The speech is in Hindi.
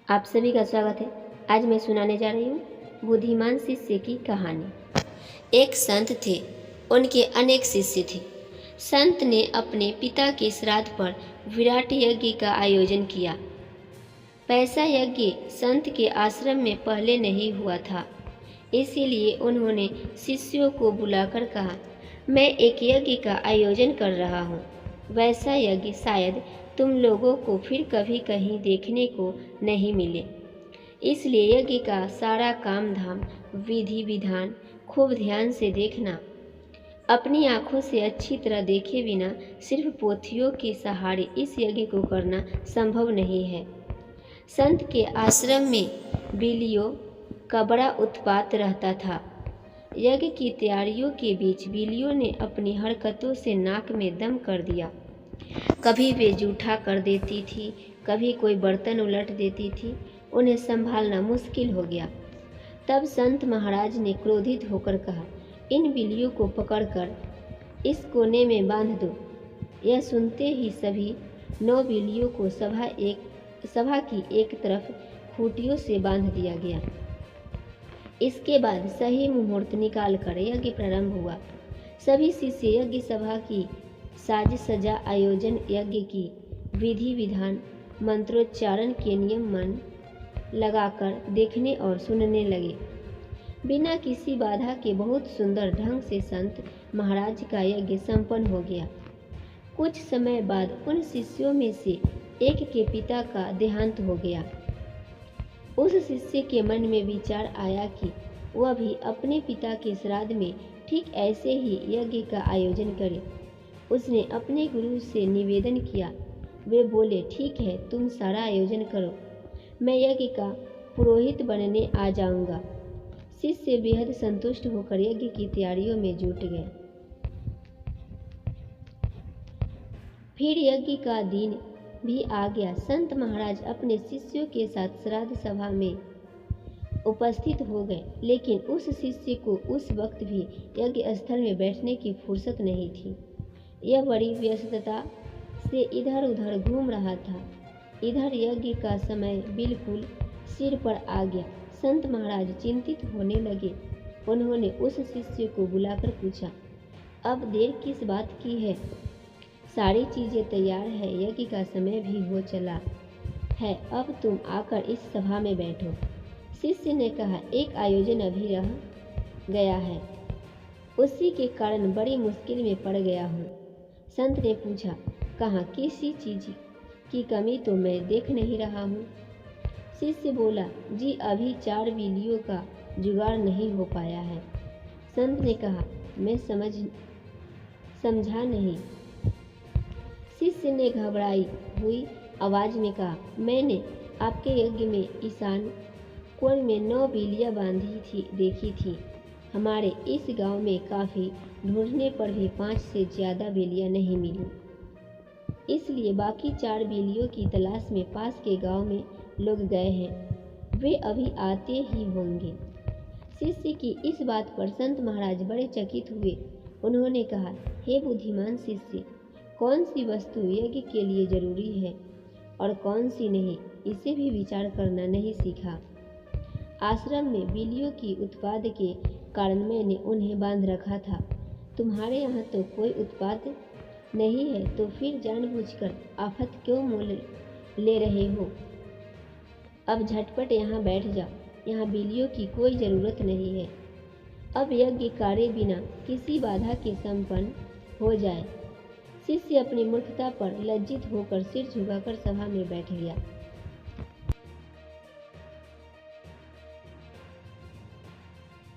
आप सभी का स्वागत है। आज मैं सुनाने जा रही हूँ बुद्धिमान शिष्य की कहानी। एक संत थे, उनके अनेक शिष्य थे। संत ने अपने पिता के श्राद्ध पर विराट यज्ञ का आयोजन किया। पैसा यज्ञ संत के आश्रम में पहले नहीं हुआ था, इसीलिए उन्होंने शिष्यों को बुलाकर कहा, मैं एक यज्ञ का आयोजन कर रहा हूँ। वैसा यज्ञ शायद तुम लोगों को फिर कभी कहीं देखने को नहीं मिले, इसलिए यज्ञ का सारा काम धाम विधि विधान खूब ध्यान से देखना। अपनी आंखों से अच्छी तरह देखे बिना सिर्फ पोथियों के सहारे इस यज्ञ को करना संभव नहीं है। संत के आश्रम में बिल्लियों का बड़ा उत्पात रहता था। यज्ञ की तैयारियों के बीच बिल्लियों ने अपनी हरकतों से नाक में दम कर दिया। कभी वे जूठा कर देती थी, कभी कोई बर्तन उलट देती थी। उन्हें संभालना मुश्किल हो गया। तब संत महाराज ने क्रोधित होकर कहा, इन बिल्लियों को पकड़कर इस कोने में बांध दो। यह सुनते ही सभी 9 बिल्लियों को सभा की एक तरफ खूंटियों से बांध दिया गया। इसके बाद सही मुहूर्त निकालकर यज्ञ प्रारंभ हुआ। सभी शिष्य यज्ञ सभा की साज सजा आयोजन यज्ञ की विधि विधान मंत्रोच्चारण के नियम मन लगाकर देखने और सुनने लगे। बिना किसी बाधा के बहुत सुंदर ढंग से संत महाराज का यज्ञ संपन्न हो गया। कुछ समय बाद उन शिष्यों में से एक के पिता का देहांत हो गया। उस शिष्य के मन में विचार आया कि वह भी अपने पिता के श्राद्ध में ठीक ऐसे ही यज्ञ का आयोजन करे। उसने अपने गुरु से निवेदन किया। वे बोले, ठीक है, तुम सारा आयोजन करो, मैं यज्ञ का पुरोहित बनने आ जाऊंगा। शिष्य बेहद संतुष्ट होकर यज्ञ की तैयारियों में जुट गए। फिर यज्ञ का दिन भी आ गया। संत महाराज अपने शिष्यों के साथ श्राद्ध सभा में उपस्थित हो गए, लेकिन उस शिष्य को उस वक्त भी यज्ञ स्थल में बैठने की फुर्सत नहीं थी। यह बड़ी व्यस्तता से इधर उधर घूम रहा था। इधर यज्ञ का समय बिल्कुल सिर पर आ गया। संत महाराज चिंतित होने लगे। उन्होंने उस शिष्य को बुलाकर पूछा, अब देर किस बात की है? सारी चीजें तैयार है, यज्ञ का समय भी हो चला है, अब तुम आकर इस सभा में बैठो। शिष्य ने कहा, एक आयोजन अभी रह गया है, उसी के कारण बड़ी मुश्किल में पड़ गया हूँ। संत ने पूछा, कहाँ, किसी चीज की कमी तो मैं देख नहीं रहा हूँ। शिष्य बोला, जी अभी 4 बिल्लियों का जुगाड़ नहीं हो पाया है। संत ने कहा, मैं समझा नहीं। शिष्य ने घबराई हुई आवाज में कहा, मैंने आपके यज्ञ में ईशान कोण में 9 बिल्लियाँ देखी थी। हमारे इस गांव में काफ़ी ढूंढने पर भी 5 से ज़्यादा बिल्लियाँ नहीं मिली, इसलिए बाकी 4 बिल्लियों की तलाश में पास के गांव में लोग गए हैं। वे अभी आते ही होंगे। शिष्य की इस बात पर संत महाराज बड़े चकित हुए। उन्होंने कहा, हे बुद्धिमान शिष्य, कौन सी वस्तु यज्ञ के लिए जरूरी है और कौन सी नहीं, इसे भी विचार करना नहीं सीखा। आश्रम में बिल्लियों की उत्पाद के कारण मैंने उन्हें बांध रखा था। तुम्हारे यहाँ तो कोई उत्पाद नहीं है, तो फिर जानबूझकर आफत क्यों मोल ले रहे हो? अब झटपट यहाँ बैठ जाओ, यहाँ बिल्लियों की कोई ज़रूरत नहीं है। अब यज्ञ कार्य बिना किसी बाधा के संपन्न हो जाए। शिष्य अपनी मूर्खता पर लज्जित होकर सिर झुकाकर सभा में बैठ गया।